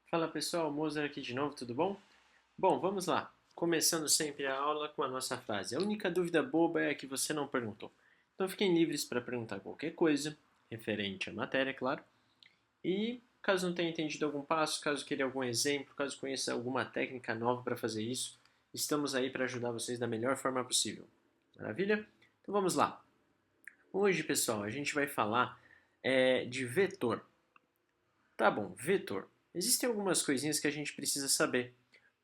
Fala pessoal, Mozart aqui de novo, tudo bom? Bom, vamos lá. Começando sempre a aula com a nossa frase. A única dúvida boba é a que você não perguntou. Então fiquem livres para perguntar qualquer coisa, referente à matéria, claro. E caso não tenha entendido algum passo, caso queira algum exemplo, caso conheça alguma técnica nova para fazer isso, estamos aí para ajudar vocês da melhor forma possível. Maravilha? Então vamos lá. Hoje, pessoal, a gente vai falar de vetor. Tá bom, vetor. Existem algumas coisinhas que a gente precisa saber.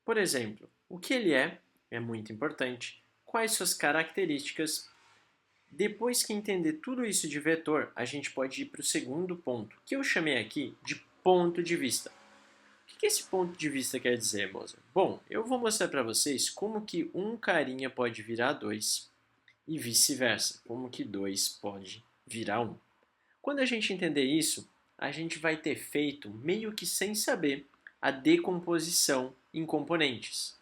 Por exemplo, o que ele é muito importante. Quais suas características. Depois que entender tudo isso de vetor, a gente pode ir para o segundo ponto, que eu chamei aqui de ponto de vista. O que esse ponto de vista quer dizer, moça? Bom, eu vou mostrar para vocês como que um carinha pode virar dois e vice-versa, como que dois pode virar um. Quando a gente entender isso, a gente vai ter feito, meio que sem saber, a decomposição em componentes.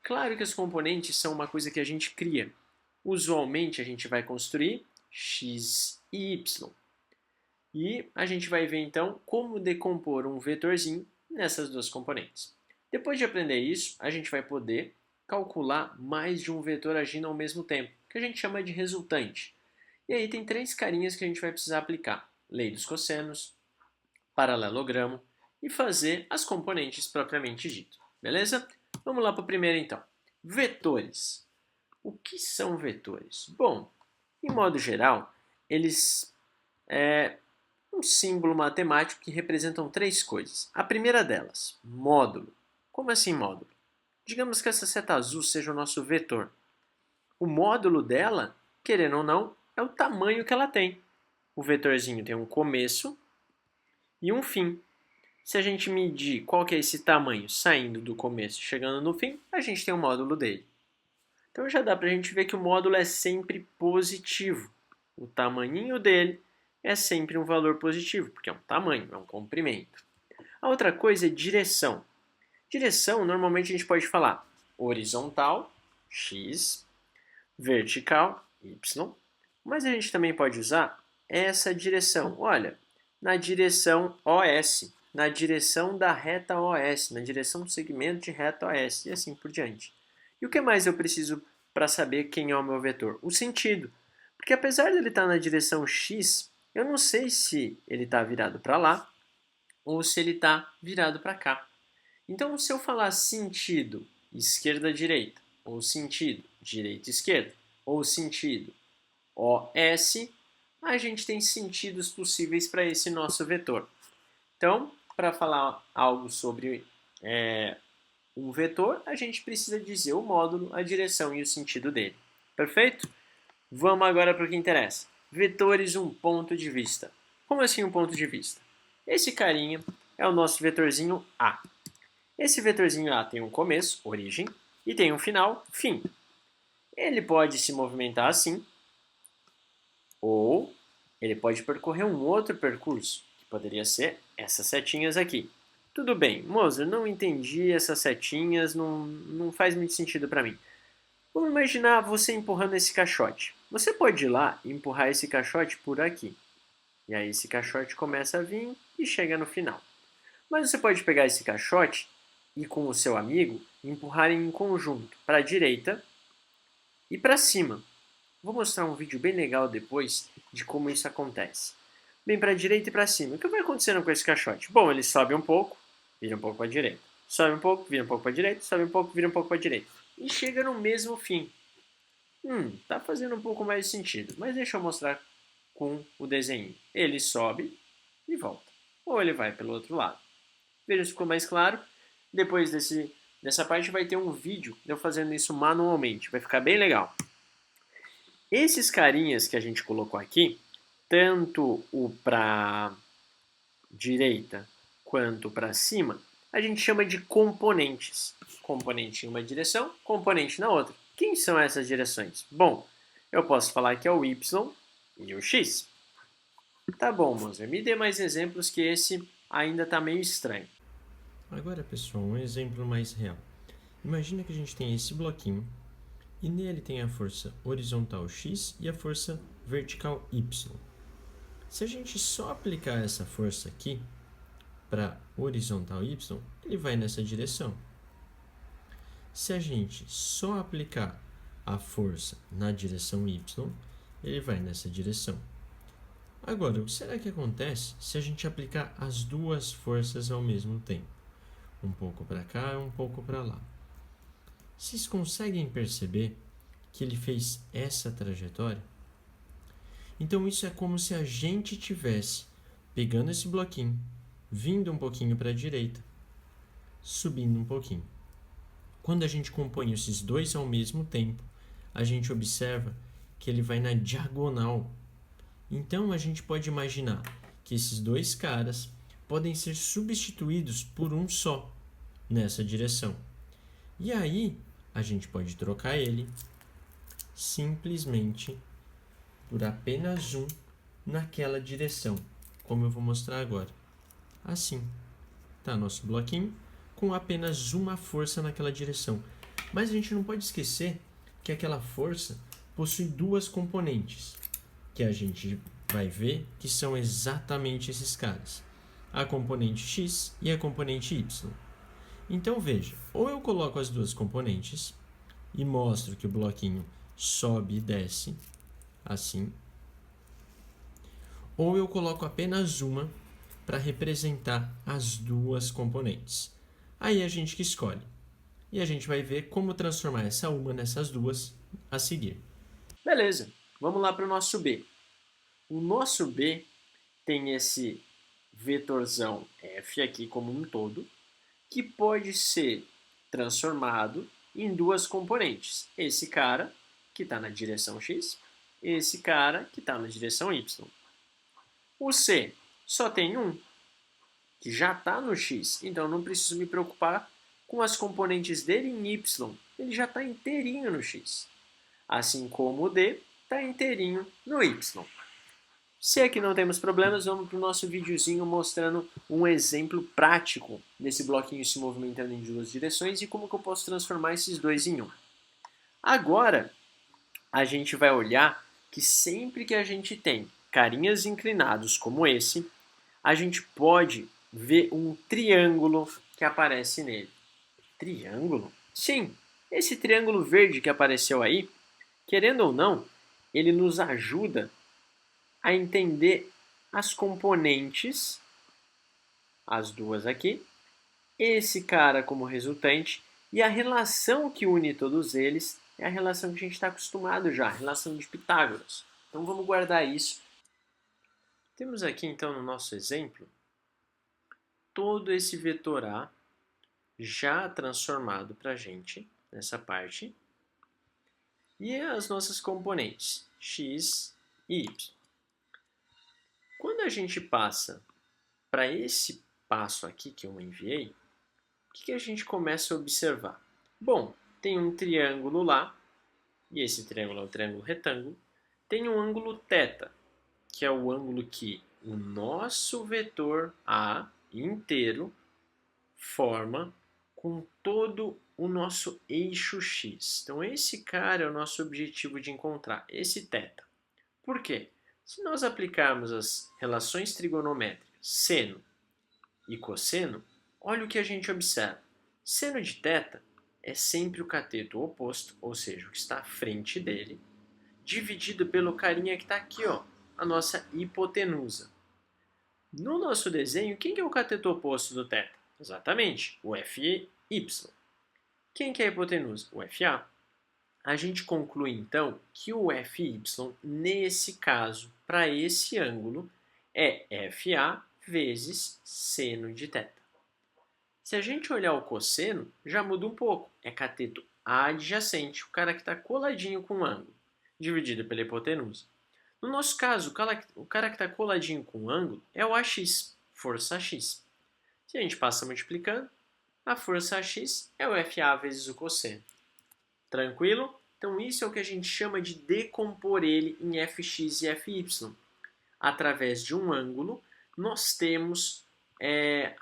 Claro que os componentes são uma coisa que a gente cria. Usualmente a gente vai construir x e y. E a gente vai ver então como decompor um vetorzinho nessas duas componentes. Depois de aprender isso, a gente vai poder calcular mais de um vetor agindo ao mesmo tempo, que a gente chama de resultante. E aí tem três carinhas que a gente vai precisar aplicar: lei dos cossenos, paralelogramo e fazer as componentes propriamente dito. Beleza? Vamos lá para o primeiro então. Vetores. O que são vetores? Bom, em modo geral, eles é um símbolo matemático que representam três coisas. A primeira delas, módulo. Como assim módulo? Digamos que essa seta azul seja o nosso vetor. O módulo dela, querendo ou não, é o tamanho que ela tem. O vetorzinho tem um começo e um fim. Se a gente medir qual que é esse tamanho saindo do começo e chegando no fim, a gente tem o módulo dele. Então já dá para a gente ver que o módulo é sempre positivo. O tamanhinho dele é sempre um valor positivo, porque é um tamanho, é um comprimento. A outra coisa é direção. Direção, normalmente a gente pode falar horizontal, x, vertical, y, mas a gente também pode usar essa direção. Olha, na direção OS, na direção da reta OS, na direção do segmento de reta OS e assim por diante. E o que mais eu preciso para saber quem é o meu vetor? O sentido. Porque apesar de ele estar na direção X, eu não sei se ele está virado para lá ou se ele está virado para cá. Então, se eu falar sentido esquerda-direita, ou sentido direita-esquerda, ou sentido OS, a gente tem sentidos possíveis para esse nosso vetor. Então, para falar algo sobre um vetor, a gente precisa dizer o módulo, a direção e o sentido dele. Perfeito? Vamos agora para o que interessa. Vetores, um ponto de vista. Como assim um ponto de vista? Esse carinha é o nosso vetorzinho A. Esse vetorzinho A tem um começo, origem, e tem um final, fim. Ele pode se movimentar assim, ou ele pode percorrer um outro percurso, que poderia ser essas setinhas aqui. Tudo bem, Moser, não entendi essas setinhas, não faz muito sentido para mim. Vamos imaginar você empurrando esse caixote. Você pode ir lá e empurrar esse caixote por aqui. E aí esse caixote começa a vir e chega no final. Mas você pode pegar esse caixote e com o seu amigo empurrarem em conjunto para a direita e para cima. Vou mostrar um vídeo bem legal depois de como isso acontece. Bem para a direita e para cima. O que vai acontecendo com esse caixote? Bom, ele sobe um pouco, vira um pouco para a direita. Sobe um pouco, vira um pouco para a direita. Sobe um pouco, vira um pouco para a direita. E chega no mesmo fim. Tá fazendo um pouco mais de sentido, mas deixa eu mostrar com o desenho. Ele sobe e volta. Ou ele vai pelo outro lado. Veja se ficou mais claro. Depois dessa parte vai ter um vídeo de eu fazendo isso manualmente. Vai ficar bem legal. Esses carinhas que a gente colocou aqui, tanto o para direita quanto para cima, a gente chama de componentes. Componente em uma direção, componente na outra. Quem são essas direções? Bom, eu posso falar que é o y e o x. Tá bom, Moser, me dê mais exemplos que esse ainda está meio estranho. Agora, pessoal, um exemplo mais real. Imagina que a gente tem esse bloquinho e nele tem a força horizontal x e a força vertical y. Se a gente só aplicar essa força aqui, para horizontal y, ele vai nessa direção. Se a gente só aplicar a força na direção y, ele vai nessa direção. Agora, o que será que acontece se a gente aplicar as duas forças ao mesmo tempo? Um pouco para cá e um pouco para lá. Vocês conseguem perceber que ele fez essa trajetória? Então, isso é como se a gente tivesse pegando esse bloquinho, vindo um pouquinho para a direita, subindo um pouquinho. Quando a gente compõe esses dois ao mesmo tempo, a gente observa que ele vai na diagonal. Então, a gente pode imaginar que esses dois caras podem ser substituídos por um só nessa direção. E aí, a gente pode trocar ele simplesmente por apenas um naquela direção, como eu vou mostrar agora. Assim, tá nosso bloquinho com apenas uma força naquela direção. Mas a gente não pode esquecer que aquela força possui duas componentes, que a gente vai ver que são exatamente esses caras, a componente x e a componente y. Então veja, ou eu coloco as duas componentes e mostro que o bloquinho sobe e desce, assim, ou eu coloco apenas uma para representar as duas componentes. Aí a gente que escolhe. E a gente vai ver como transformar essa uma nessas duas a seguir. Beleza, vamos lá para o nosso B. O nosso B tem esse vetorzão f aqui como um todo, que pode ser transformado em duas componentes. Esse cara, que está na direção x, e esse cara, que está na direção y. O C só tem um, que já está no x, então eu não preciso me preocupar com as componentes dele em y, ele já está inteirinho no x. Assim como o D está inteirinho no y. Se aqui não temos problemas, vamos para o nosso videozinho mostrando um exemplo prático desse bloquinho se movimentando em duas direções e como que eu posso transformar esses dois em um. Agora, a gente vai olhar que sempre que a gente tem carinhas inclinados como esse, a gente pode ver um triângulo que aparece nele. Triângulo? Sim, esse triângulo verde que apareceu aí, querendo ou não, ele nos ajuda a entender as componentes, as duas aqui, esse cara como resultante, e a relação que une todos eles é a relação que a gente está acostumado já, a relação de Pitágoras. Então vamos guardar isso. Temos aqui então no nosso exemplo todo esse vetor A já transformado para a gente nessa parte e as nossas componentes x e y. Quando a gente passa para esse passo aqui que eu enviei, o que a gente começa a observar? Bom, tem um triângulo lá, e esse triângulo é o triângulo retângulo, tem um ângulo θ, que é o ângulo que o nosso vetor A inteiro forma com todo o nosso eixo x. Então esse cara é o nosso objetivo de encontrar, esse θ. Por quê? Se nós aplicarmos as relações trigonométricas seno e cosseno, olha o que a gente observa. Seno de θ é sempre o cateto oposto, ou seja, o que está à frente dele, dividido pelo carinha que está aqui, ó, a nossa hipotenusa. No nosso desenho, quem que é o cateto oposto do θ? Exatamente, o FY. Quem que é a hipotenusa? O FA. A gente conclui, então, que o FY, nesse caso, para esse ângulo, é FA vezes seno de θ. Se a gente olhar o cosseno, já muda um pouco. É cateto adjacente, o cara que está coladinho com o ângulo, dividido pela hipotenusa. No nosso caso, o cara que está coladinho com o ângulo é o AX, força AX. Se a gente passa multiplicando, a força AX é o FA vezes o cosseno. Tranquilo? Então isso é o que a gente chama de decompor ele em Fx e Fy. Através de um ângulo, nós temos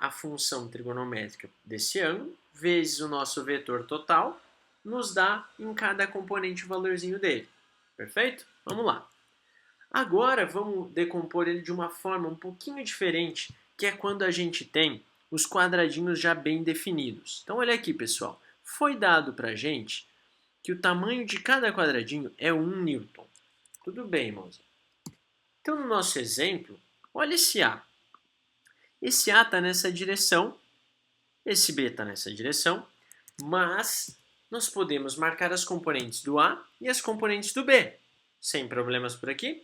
a função trigonométrica desse ângulo, vezes o nosso vetor total, nos dá em cada componente o valorzinho dele. Perfeito? Vamos lá. Agora vamos decompor ele de uma forma um pouquinho diferente, que é quando a gente tem os quadradinhos já bem definidos. Então olha aqui, pessoal. Foi dado para a gente que o tamanho de cada quadradinho é 1 newton. Tudo bem, irmãos? Então no nosso exemplo, olha esse A. Esse A está nessa direção, esse B está nessa direção, mas nós podemos marcar as componentes do A e as componentes do B, sem problemas por aqui.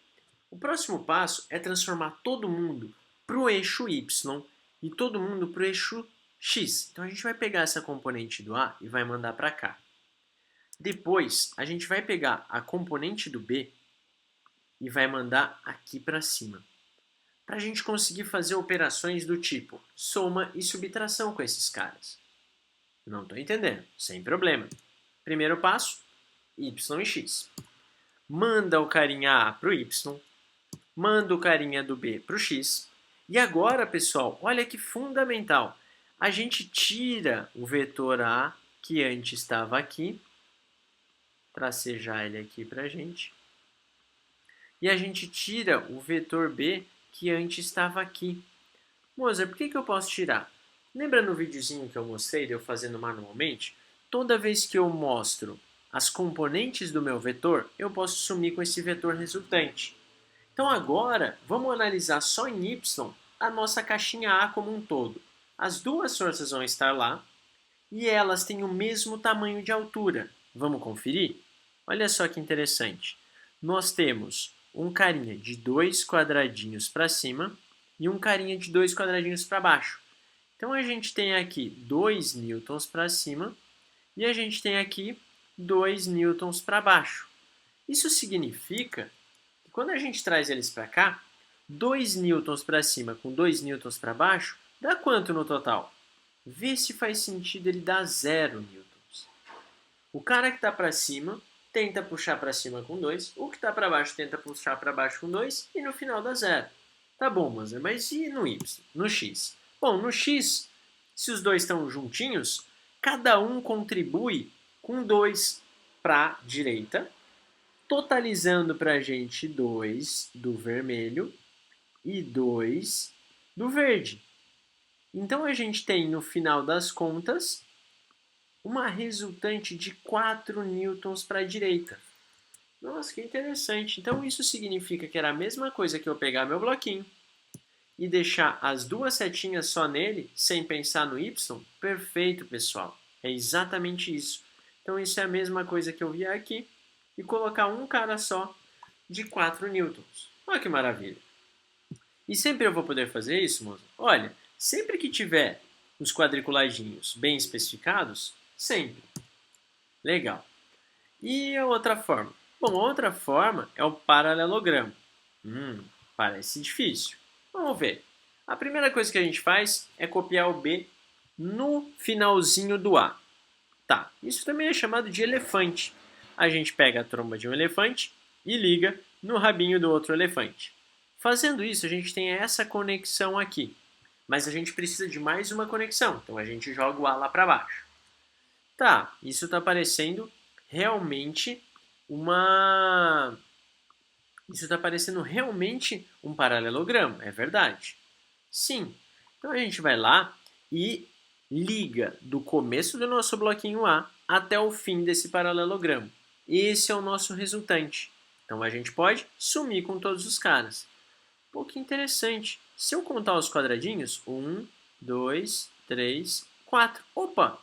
O próximo passo é transformar todo mundo para o eixo Y e todo mundo para o eixo X. Então a gente vai pegar essa componente do A e vai mandar para cá. Depois a gente vai pegar a componente do B e vai mandar aqui para cima. Para a gente conseguir fazer operações do tipo soma e subtração com esses caras. Não estou entendendo, sem problema. Primeiro passo, Y e X. Manda o carinha A para o Y, manda o carinha do B para o X. E agora, pessoal, olha que fundamental. A gente tira o vetor A, que antes estava aqui, tracejar ele aqui para a gente. E a gente tira o vetor B, que antes estava aqui. Mozart, por que eu posso tirar? Lembra no videozinho que eu mostrei de eu fazendo manualmente? Toda vez que eu mostro as componentes do meu vetor, eu posso sumir com esse vetor resultante. Então agora, vamos analisar só em Y a nossa caixinha A como um todo. As duas forças vão estar lá e elas têm o mesmo tamanho de altura. Vamos conferir? Olha só que interessante. Nós temos um carinha de 2 quadradinhos para cima e um carinha de 2 quadradinhos para baixo. Então a gente tem aqui 2 newtons para cima e a gente tem aqui 2 newtons para baixo. Isso significa que quando a gente traz eles para cá, 2 newtons para cima com 2 newtons para baixo, dá quanto no total? Vê se faz sentido ele dar 0 newtons. O cara que está para cima tenta puxar para cima com 2, o que está para baixo tenta puxar para baixo com 2 e no final dá 0. Tá bom, Mozart, mas e no Y, no X? Bom, no X, se os dois estão juntinhos, cada um contribui com 2 para a direita, totalizando para a gente 2 do vermelho e 2 do verde. Então a gente tem, no final das contas, uma resultante de 4 newtons para a direita. Nossa, que interessante. Então isso significa que era a mesma coisa que eu pegar meu bloquinho e deixar as duas setinhas só nele, sem pensar no Y. Perfeito, pessoal. É exatamente isso. Então isso é a mesma coisa que eu vier aqui e colocar um cara só de 4 newtons. Olha que maravilha. E sempre eu vou poder fazer isso, moça? Olha, sempre que tiver os quadriculadinhos bem especificados, sempre. Legal. E a outra forma? Bom, a outra forma é o paralelogramo. Parece difícil. Vamos ver. A primeira coisa que a gente faz é copiar o B no finalzinho do A. Tá, isso também é chamado de elefante. A gente pega a tromba de um elefante e liga no rabinho do outro elefante. Fazendo isso, a gente tem essa conexão aqui. Mas a gente precisa de mais uma conexão, então a gente joga o A lá para baixo. Tá, isso está parecendo realmente Isso está parecendo realmente um paralelogramo, é verdade? Sim. Então a gente vai lá e liga do começo do nosso bloquinho A até o fim desse paralelogramo. Esse é o nosso resultante. Então a gente pode sumir com todos os caras. Pô, que interessante. Se eu contar os quadradinhos, 1, 2, 3, 4. Opa!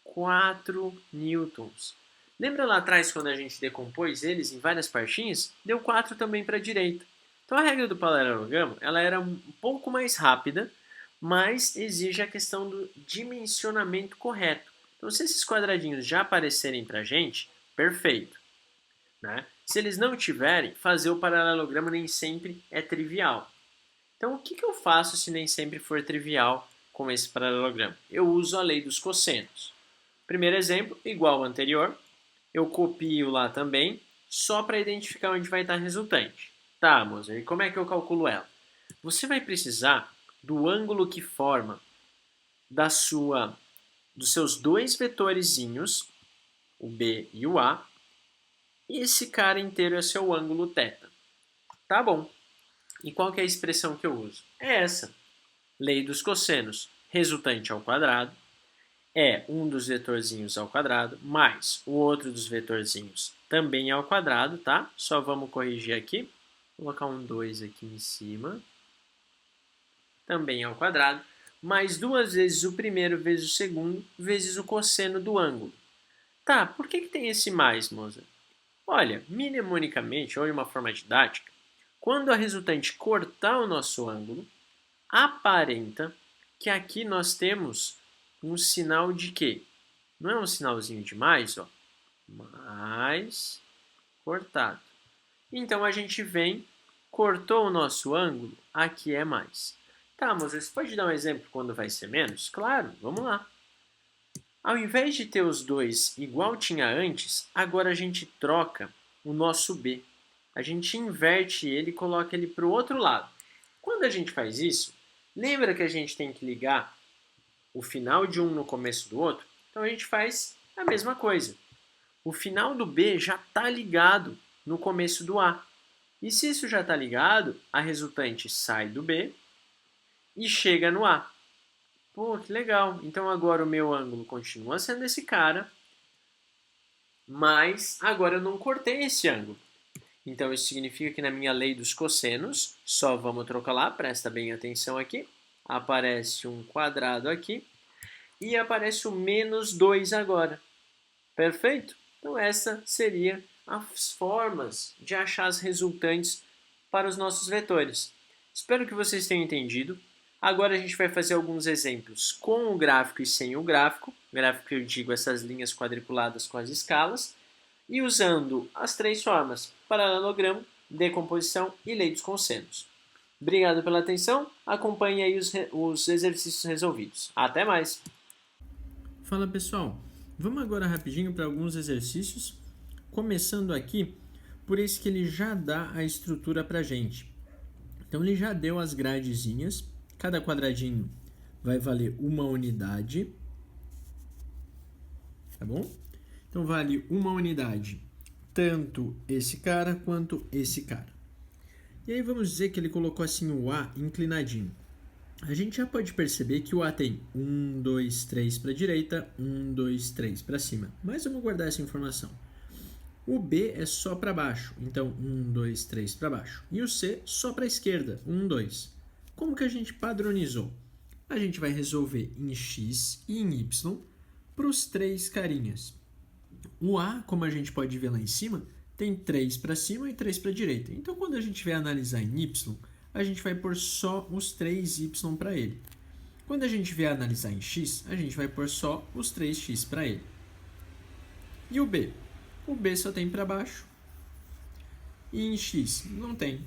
4 newtons. Lembra lá atrás quando a gente decompôs eles em várias partinhas? Deu 4 também para a direita. Então a regra do paralelogramo ela era um pouco mais rápida, mas exige a questão do dimensionamento correto. Então se esses quadradinhos já aparecerem para a gente, perfeito. Né? Se eles não tiverem, fazer o paralelogramo nem sempre é trivial. Então o que eu faço se nem sempre for trivial com esse paralelogramo? Eu uso a lei dos cossenos. Primeiro exemplo, igual ao anterior, eu copio lá também, só para identificar onde vai estar a resultante. Tá, Mozart, e como é que eu calculo ela? Você vai precisar do ângulo que forma dos seus dois vetorezinhos, o B e o A, e esse cara inteiro é seu ângulo θ. Tá bom. E qual que é a expressão que eu uso? É essa. Lei dos cossenos. Resultante ao quadrado é um dos vetorzinhos ao quadrado, mais o outro dos vetorzinhos também ao quadrado, tá? Só vamos corrigir aqui. Vou colocar um 2 aqui em cima. Também ao quadrado, mais 2 vezes o primeiro vezes o segundo, vezes o cosseno do ângulo. Tá, por que tem esse mais, moça? Olha, mnemonicamente, ou de uma forma didática, quando a resultante cortar o nosso ângulo, aparenta que aqui nós temos um sinal de quê? Não é um sinalzinho de mais, ó. Mais cortado. Então, a gente vem, cortou o nosso ângulo, aqui é mais. Tá, mas você pode dar um exemplo quando vai ser menos? Claro, vamos lá. Ao invés de ter os dois igual tinha antes, agora a gente troca o nosso B. A gente inverte ele e coloca ele para o outro lado. Quando a gente faz isso, lembra que a gente tem que ligar o final de um no começo do outro? Então a gente faz a mesma coisa. O final do B já está ligado no começo do A. E se isso já está ligado, a resultante sai do B e chega no A. Pô, que legal. Então agora o meu ângulo continua sendo esse cara, mas agora eu não cortei esse ângulo. Então isso significa que na minha lei dos cossenos, só vamos trocar lá, presta bem atenção aqui, aparece um quadrado aqui e aparece o menos 2 agora. Perfeito? Então essa seria as formas de achar as resultantes para os nossos vetores. Espero que vocês tenham entendido. Agora a gente vai fazer alguns exemplos com o gráfico e sem o gráfico. Gráfico que eu digo essas linhas quadriculadas com as escalas. E usando as três formas, paralelogramo, decomposição e lei dos cossenos. Obrigado pela atenção. Acompanhe aí os exercícios resolvidos. Até mais! Fala pessoal, vamos agora rapidinho para alguns exercícios, começando aqui por esse que ele já dá a estrutura para a gente. Então ele já deu as gradezinhas, cada quadradinho vai valer uma unidade, tá bom? Então vale uma unidade, tanto esse cara quanto esse cara. E aí vamos dizer que ele colocou assim o A inclinadinho. A gente já pode perceber que o A tem 1, 2, 3 para a direita, 1, 2, 3 para cima. Mas vamos guardar essa informação. O B é só para baixo, então 1, 2, 3 para baixo. E o C só para a esquerda, 1, 2. Como que a gente padronizou? A gente vai resolver em X e em Y para os três carinhas. O A, como a gente pode ver lá em cima, tem 3 para cima e 3 para a direita. Então, quando a gente vai analisar em Y, a gente vai pôr só os 3Y para ele. Quando a gente vier analisar em X, a gente vai pôr só os 3X para ele. E o B? O B só tem para baixo. E em X não tem.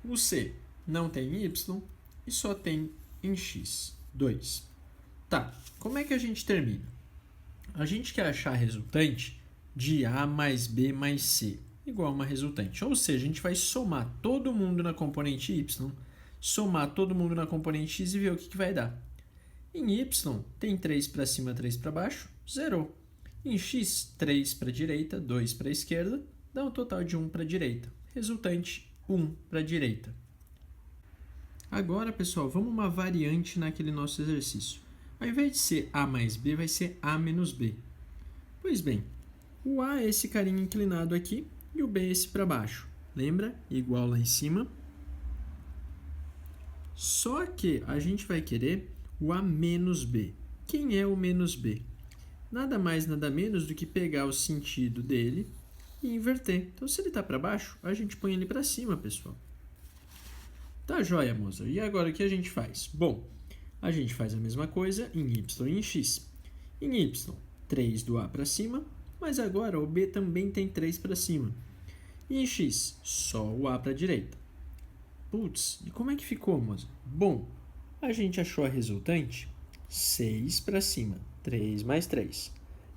O C não tem em Y e só tem em X. 2. Tá, como é que a gente termina? A gente quer achar a resultante de A mais B mais C igual a uma resultante. Ou seja, a gente vai somar todo mundo na componente Y, somar todo mundo na componente X e ver o que vai dar. Em Y, tem 3 para cima, 3 para baixo, zerou. Em X, 3 para a direita, 2 para a esquerda, dá um total de 1 para a direita. Resultante, 1 para a direita. Agora, pessoal, vamos uma variante naquele nosso exercício. Ao invés de ser A mais B, vai ser A menos B. Pois bem, o A é esse carinha inclinado aqui e o B é esse para baixo. Lembra? Igual lá em cima. Só que a gente vai querer o A menos B. Quem é o menos B? Nada mais, nada menos do que pegar o sentido dele e inverter. Então, se ele está para baixo, a gente põe ele para cima, pessoal. Tá joia, moça. E agora o que a gente faz? Bom, a gente faz a mesma coisa em Y e em X. Em Y, 3 do A para cima, mas agora o B também tem 3 para cima. E em X, só o A para a direita. Putz, e como é que ficou, moça? Bom, a gente achou a resultante 6 para cima, 3 mais 3.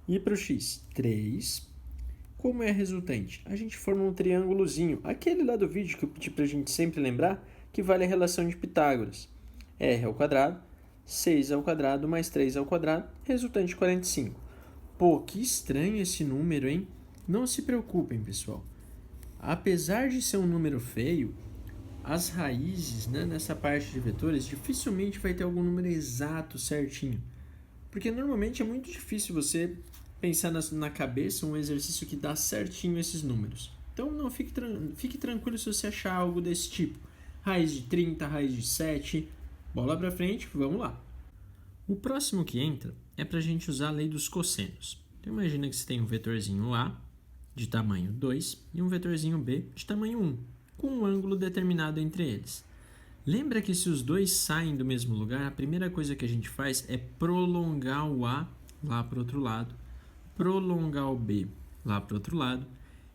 E para o X, 3. Como é a resultante? A gente forma um triângulozinho, aquele lá do vídeo que eu pedi para a gente sempre lembrar, que vale a relação de Pitágoras. R ao quadrado, 6 ao quadrado mais 3 ao quadrado, resultante 45. Pô, que estranho esse número, hein? Não se preocupem, pessoal. Apesar de ser um número feio, as raízes, né, nessa parte de vetores, dificilmente vai ter algum número exato certinho. Porque normalmente é muito difícil você pensar na cabeça um exercício que dá certinho esses números. Então não fique tranquilo se você achar algo desse tipo. Raiz de 30, raiz de 7, bola para frente, vamos lá. O próximo que entra é para a gente usar a lei dos cossenos. Então imagina que você tem um vetorzinho A de tamanho 2 e um vetorzinho B de tamanho 1, com um ângulo determinado entre eles. Lembra que se os dois saem do mesmo lugar, a primeira coisa que a gente faz é prolongar o A lá para o outro lado, prolongar o B lá para o outro lado,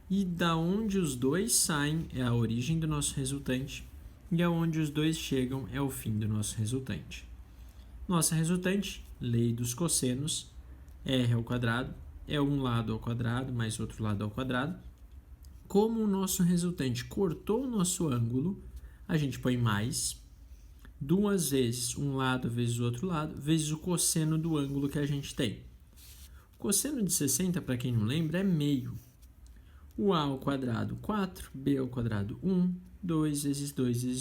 e da onde os dois saem é a origem do nosso resultante, e aonde os dois chegam é o fim do nosso resultante. Nossa resultante, lei dos cossenos, r ao quadrado, é um lado ao quadrado mais outro lado ao quadrado. Como o nosso resultante cortou o nosso ângulo, a gente põe mais 2 vezes um lado vezes o outro lado, vezes o cosseno do ângulo que a gente tem. O cosseno de 60, para quem não lembra, é meio. O a ao quadrado, 4, b ao quadrado, 1, 2 vezes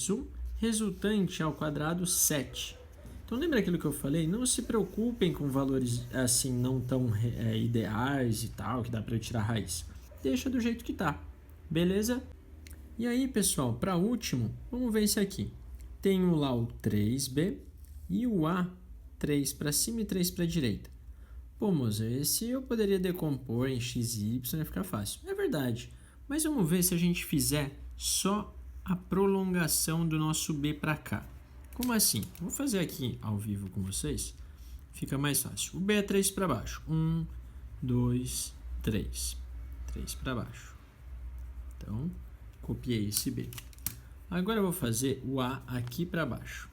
1, resultante ao quadrado, 7. Então, lembra aquilo que eu falei? Não se preocupem com valores assim não tão ideais e tal, que dá para eu tirar a raiz. Deixa do jeito que tá, beleza? E aí, pessoal, para último, vamos ver esse aqui. Tenho lá o 3b e o a 3 para cima e 3 para a direita. Pô, moça, esse eu poderia decompor em x e y e ficar fácil. É verdade, mas vamos ver se a gente fizer só a prolongação do nosso b para cá. Como assim? Vou fazer aqui ao vivo com vocês. Fica mais fácil. O b é 3 para baixo. 1, 2, 3. 3 para baixo. Então, copiei esse b. Agora eu vou fazer o a aqui para baixo.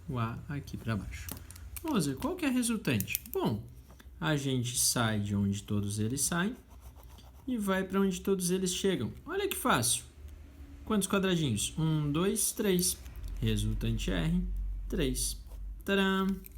O a aqui para baixo. Moça, qual que é a resultante? Bom, a gente sai de onde todos eles saem e vai para onde todos eles chegam. Olha que fácil. Quantos quadradinhos? 1, 2, 3. Resultante R, 3. Tcharam!